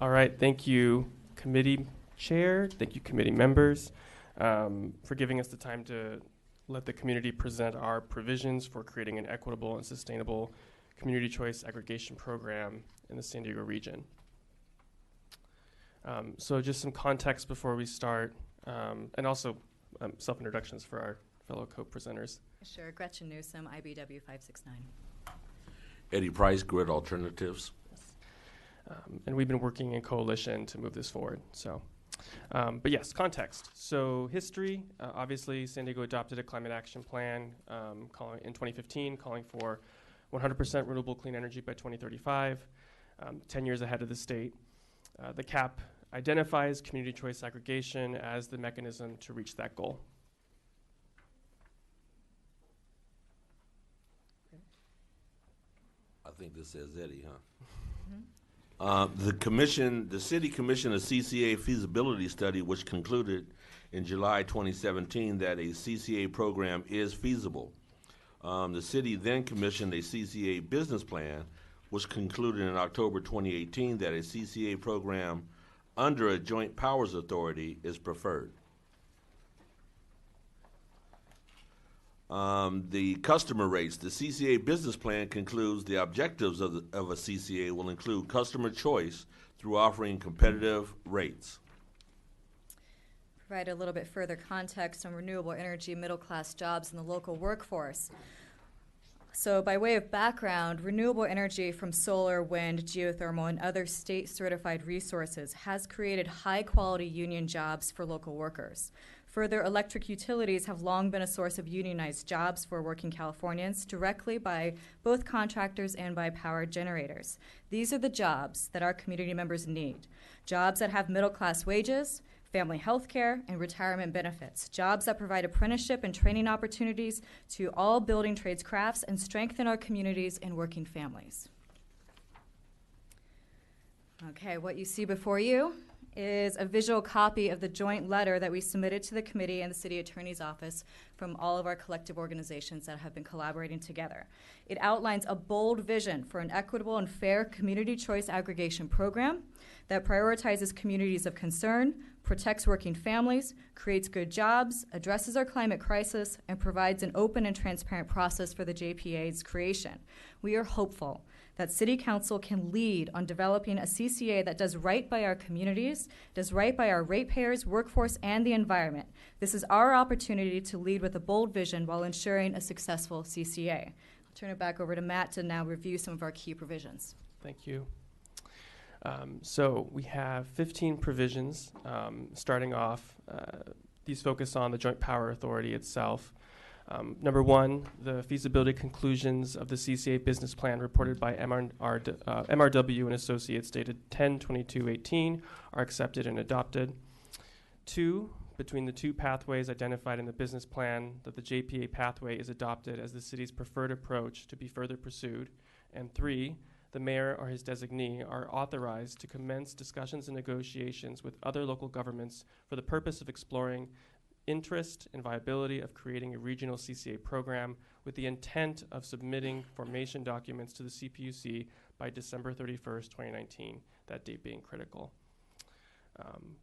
All right, thank you, committee chair. Thank you, committee members, for giving us the time to let the community present our provisions for creating an equitable and sustainable community choice aggregation program in the San Diego region. So just some context before we start, and also self-introductions for our fellow co-presenters. Sure. Gretchen Newsom, IBW 569. Eddie Price, Grid Alternatives. And we've been working in coalition to move this forward. So, but yes, context. So history, obviously San Diego adopted a climate action plan in 2015, calling for 100% renewable clean energy by 2035, 10 years ahead of the state. The CAP identifies community choice aggregation as the mechanism to reach that goal. I think this says Eddie, huh? The city commissioned a CCA feasibility study which concluded in July 2017 that a CCA program is feasible. The city then commissioned a CCA business plan which concluded in October 2018 that a CCA program under a joint powers authority is preferred. The customer rates. The CCA business plan concludes the objectives of a CCA will include customer choice through offering competitive rates. Provide a little bit further context on renewable energy, middle-class jobs, and the local workforce. So by way of background, renewable energy from solar, wind, geothermal, and other state-certified resources has created high-quality union jobs for local workers. Further, electric utilities have long been a source of unionized jobs for working Californians directly by both contractors and by power generators. These are the jobs that our community members need. Jobs that have middle-class wages, family health care, and retirement benefits. Jobs that provide apprenticeship and training opportunities to all building trades crafts and strengthen our communities and working families. Okay, what you see before you is a visual copy of the joint letter that we submitted to the committee and the city attorney's office from all of our collective organizations that have been collaborating together. It outlines a bold vision for an equitable and fair community choice aggregation program that prioritizes communities of concern, protects working families, creates good jobs, addresses our climate crisis, and provides an open and transparent process for the JPA's creation. We are hopeful that City Council can lead on developing a CCA that does right by our communities, does right by our ratepayers, workforce, and the environment. This is our opportunity to lead with a bold vision while ensuring a successful CCA. I'll turn it back over to Matt to now review some of our key provisions. Thank you. So we have 15 provisions. Starting off, these focus on the Joint Power Authority itself. Number one, the feasibility conclusions of the CCA business plan reported by MRW and Associates dated 10/22/18 are accepted and adopted. Two, between the two pathways identified in the business plan, that the JPA pathway is adopted as the city's preferred approach to be further pursued. And three, the mayor or his designee are authorized to commence discussions and negotiations with other local governments for the purpose of exploring interest and viability of creating a regional CCA program with the intent of submitting formation documents to the CPUC by December 31st, 2019, that date being critical.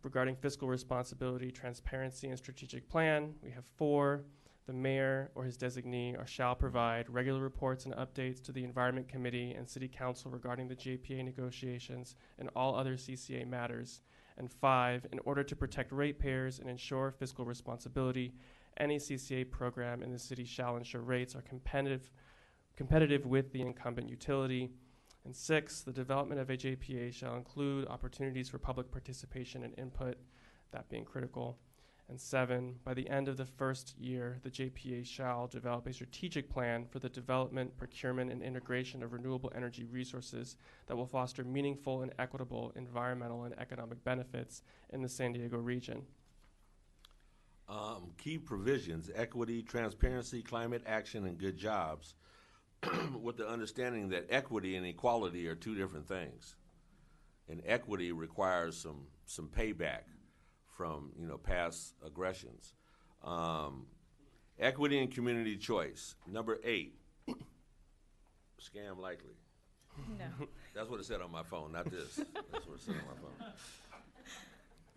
Regarding fiscal responsibility, transparency, and strategic plan, we have four. The mayor or his designee shall provide regular reports and updates to the Environment Committee and City Council regarding the JPA negotiations and all other CCA matters. And five, in order to protect ratepayers and ensure fiscal responsibility, any CCA program in the city shall ensure rates are competitive with the incumbent utility. And six, the development of a JPA shall include opportunities for public participation and input, that being critical. And seven, by the end of the first year, the JPA shall develop a strategic plan for the development, procurement, and integration of renewable energy resources that will foster meaningful and equitable environmental and economic benefits in the San Diego region. Key provisions: equity, transparency, climate action, and good jobs, with the understanding that equity and equality are two different things. And equity requires some payback from past aggressions. Equity and community choice. Number 8, scam likely. No. That's what it said on my phone, not this. That's what it said on my phone.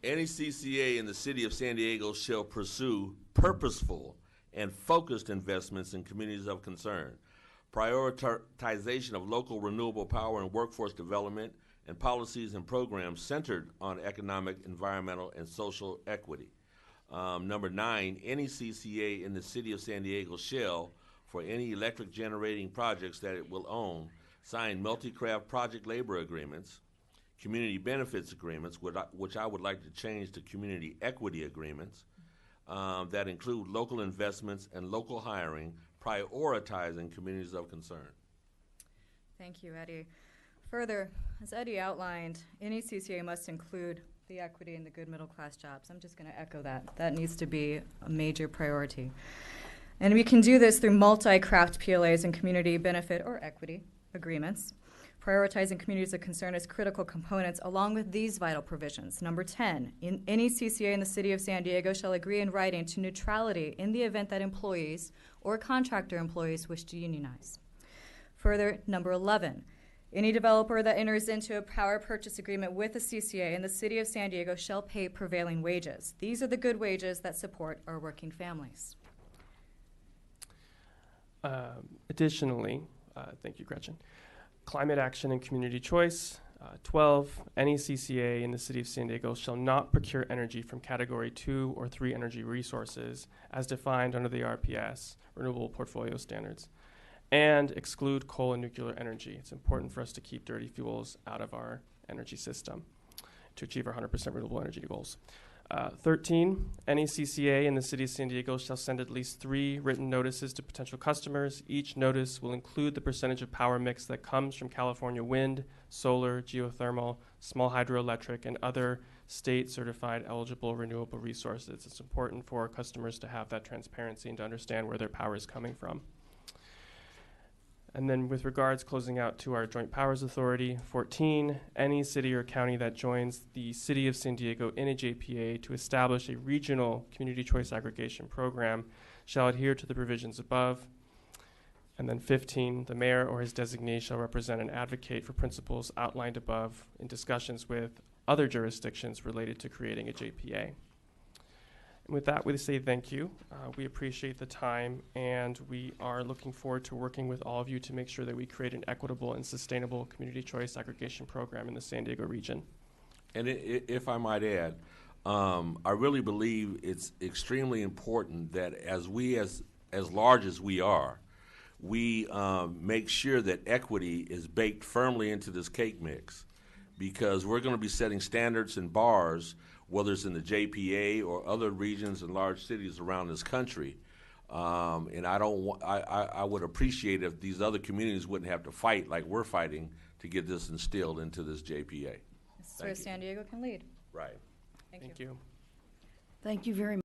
Any CCA in the city of San Diego shall pursue purposeful and focused investments in communities of concern, prioritization of local renewable power and workforce development, and policies and programs centered on economic, environmental, and social equity. Number 9, any CCA in the city of San Diego shall, for any electric generating projects that it will own, sign multi-craft project labor agreements, community benefits agreements, which I would like to change to community equity agreements, that include local investments and local hiring, prioritizing communities of concern. Thank you, Eddie. Further, as Eddie outlined, any CCA must include the equity and the good middle class jobs. I'm just going to echo that. That needs to be a major priority. And we can do this through multi-craft PLAs and community benefit or equity agreements. Prioritizing communities of concern as critical components along with these vital provisions. Number 10, any CCA in the city of San Diego shall agree in writing to neutrality in the event that employees or contractor employees wish to unionize. Further, number 11, any developer that enters into a power purchase agreement with a CCA in the city of San Diego shall pay prevailing wages. These are the good wages that support our working families. Additionally, thank you, Gretchen. Climate action and community choice. 12, any CCA in the city of San Diego shall not procure energy from category 2 or 3 energy resources as defined under the RPS, Renewable Portfolio Standards, and exclude coal and nuclear energy. It's important for us to keep dirty fuels out of our energy system to achieve our 100% renewable energy goals. 13, any CCA in the city of San Diego shall send at least 3 written notices to potential customers. Each notice will include the percentage of power mix that comes from California wind, solar, geothermal, small hydroelectric, and other state-certified eligible renewable resources. It's important for our customers to have that transparency and to understand where their power is coming from. And then with regards, closing out to our Joint Powers Authority, 14, any city or county that joins the City of San Diego in a JPA to establish a regional community choice aggregation program shall adhere to the provisions above. And then 15, the mayor or his designee shall represent and advocate for principles outlined above in discussions with other jurisdictions related to creating a JPA. And with that, we say thank you. We appreciate the time, and we are looking forward to working with all of you to make sure that we create an equitable and sustainable community choice aggregation program in the San Diego region. And if I might add, I really believe it's extremely important that as large as we are, we make sure that equity is baked firmly into this cake mix, because we're going to be setting standards and bars, whether it's in the JPA or other regions and large cities around this country. And I would appreciate if these other communities wouldn't have to fight like we're fighting to get this instilled into this JPA. This is where San Diego can lead. Right. Thank you. Thank you. Thank you very much.